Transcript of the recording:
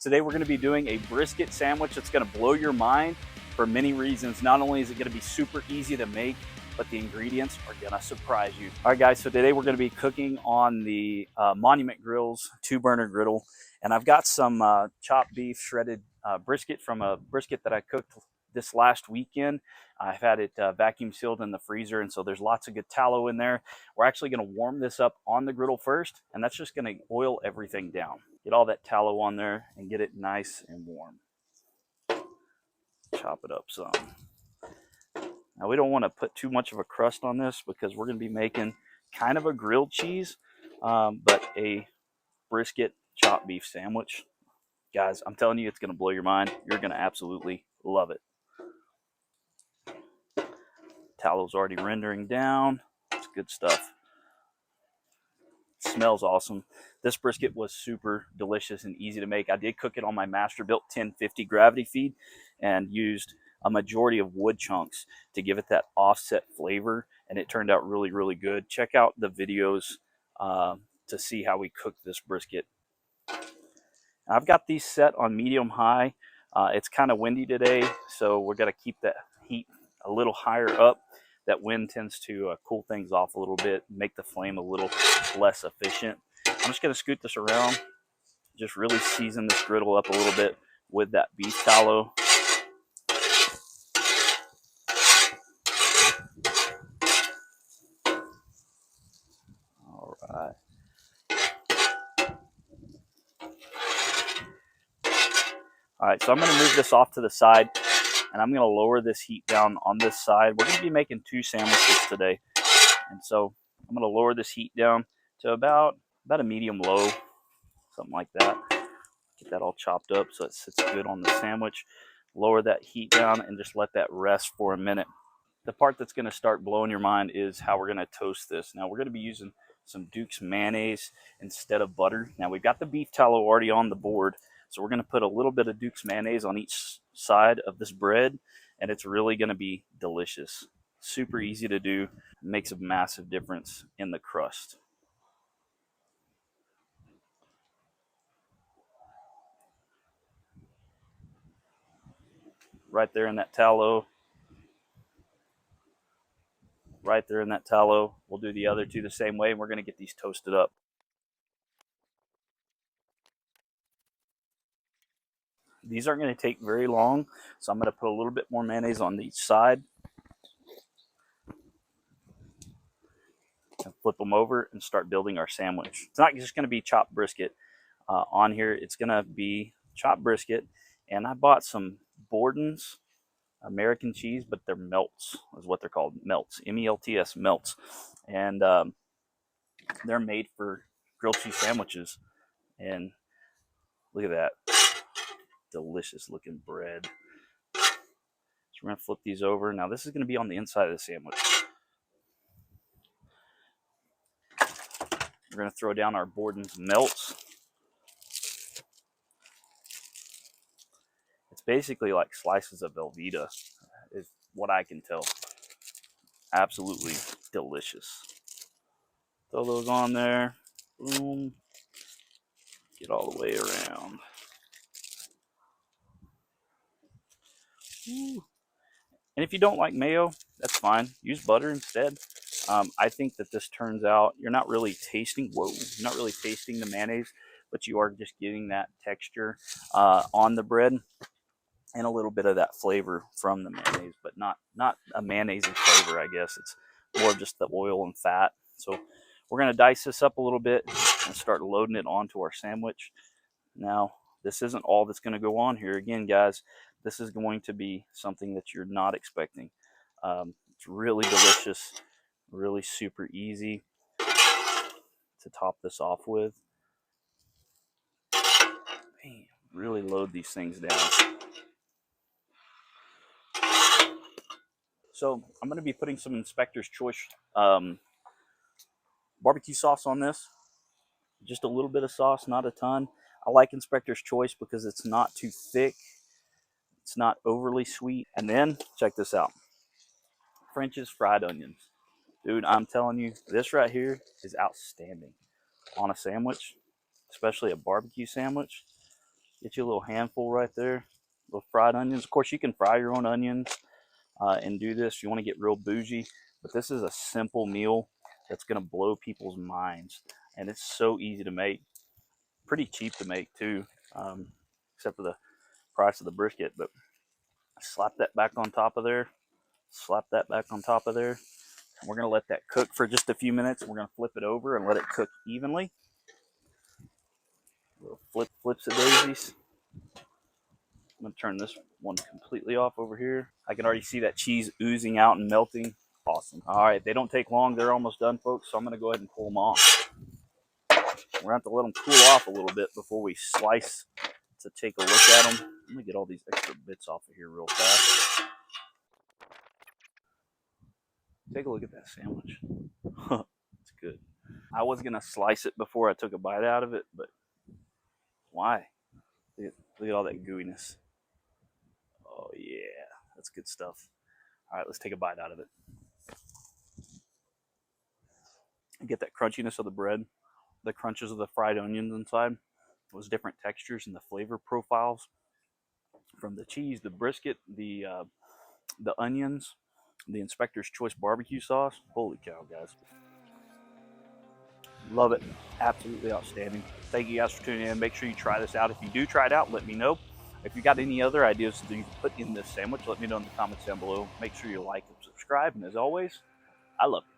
Today we're going to be doing a brisket sandwich that's going to blow your mind for many reasons. Not only is it going to be super easy to make, but the ingredients are going to surprise you. All right, guys, so today we're going to be cooking on the Monument Grill's 2-burner griddle. And I've got some chopped beef, shredded brisket from a brisket that I cooked this last weekend. I've had it vacuum sealed in the freezer, and so there's lots of good tallow in there. We're actually going to warm this up on the griddle first, and that's just going to oil everything down. Get all that tallow on there and get it nice and warm. Chop it up some. Now we don't want to put too much of a crust on this because we're going to be making kind of a grilled cheese, but a brisket chopped beef sandwich. Guys, I'm telling you, it's going to blow your mind. You're going to absolutely love it. Tallow's already rendering down. It's good stuff. It smells awesome. This brisket was super delicious and easy to make. I did cook it on my Masterbuilt 1050 gravity feed and used a majority of wood chunks to give it that offset flavor, and it turned out really, really good. Check out the videos to see how we cook this brisket. I've got these set on medium high. It's kind of windy today, so we're going to keep that heat a little higher up. That wind tends to cool things off a little bit, make the flame a little less efficient. I'm just going to scoot this around, just really season this griddle up a little bit with that beef tallow. All right. All right, so I'm going to move this off to the side, and I'm going to lower this heat down on this side. We're going to be making 2 sandwiches today, and so I'm going to lower this heat down to about a medium low, something like that. Get that all chopped up so it sits good on the sandwich. Lower that heat down and just let that rest for a minute. The part that's going to start blowing your mind is how we're going to toast this. Now we're going to be using some Duke's mayonnaise instead of butter. Now we've got the beef tallow already on the board, so we're going to put a little bit of Duke's mayonnaise on each side of this bread, and it's really going to be delicious. Super easy to do. Makes a massive difference in the crust. Right there in that tallow. Right there in that tallow. We'll do the other 2 the same way, and we're going to get these toasted up. These aren't going to take very long, so I'm going to put a little bit more mayonnaise on each side. And flip them over and start building our sandwich. It's not just going to be chopped brisket on here. It's going to be chopped brisket, and I bought some Borden's American cheese, but they're melts is what they're called. Melts, M-E-L-T-S, melts. And they're made for grilled cheese sandwiches. And look at that. Delicious looking bread. So we're going to flip these over. Now this is going to be on the inside of the sandwich. We're going to throw down our Borden's melts. It's basically like slices of Velveeta, is what I can tell. Absolutely delicious. Throw those on there. Boom. Get all the way around. Ooh. And if you don't like mayo, that's fine. Use butter instead. I think that this turns out, you're not really tasting the mayonnaise, but you are just getting that texture on the bread and a little bit of that flavor from the mayonnaise, but not a mayonnaise flavor, I guess. It's more of just the oil and fat. So we're going to dice this up a little bit and start loading it onto our sandwich. Now, this isn't all that's going to go on here. Again, guys, this is going to be something that you're not expecting. It's really delicious, really super easy to top this off with. Man, really load these things down. So I'm going to be putting some Inspector's Choice barbecue sauce on this. Just a little bit of sauce, not a ton. I like Inspector's Choice because it's not too thick. It's not overly sweet. And then, check this out. French's fried onions. Dude, I'm telling you, this right here is outstanding on a sandwich, especially a barbecue sandwich. Get you a little handful right there. Little fried onions. Of course, you can fry your own onions and do this. You want to get real bougie, but this is a simple meal that's going to blow people's minds, and it's so easy to make. Pretty cheap to make too, except for the price of the brisket. But slap that back on top of there. Slap that back on top of there. And we're going to let that cook for just a few minutes. And we're going to flip it over and let it cook evenly. Little flips of daisies. I'm going to turn this one completely off over here. I can already see that cheese oozing out and melting. Awesome. All right, they don't take long. They're almost done, folks. So I'm going to go ahead and pull them off. We're going to have to let them cool off a little bit before we slice to take a look at them. Let me get all these extra bits off of here real fast. Take a look at that sandwich. It's good. I was going to slice it before I took a bite out of it, but why? Look at all that gooiness. Oh, yeah. That's good stuff. All right, let's take a bite out of it. Get that crunchiness of the bread, the crunches of the fried onions inside, those different textures and the flavor profiles from the cheese, the brisket, the onions, the Inspector's Choice barbecue sauce. Holy cow, guys. Love it. Absolutely outstanding. Thank you guys for tuning in. Make sure you try this out. If you do try it out, let me know. If you got any other ideas that you can put in this sandwich, let me know in the comments down below. Make sure you like and subscribe. And as always, I love you.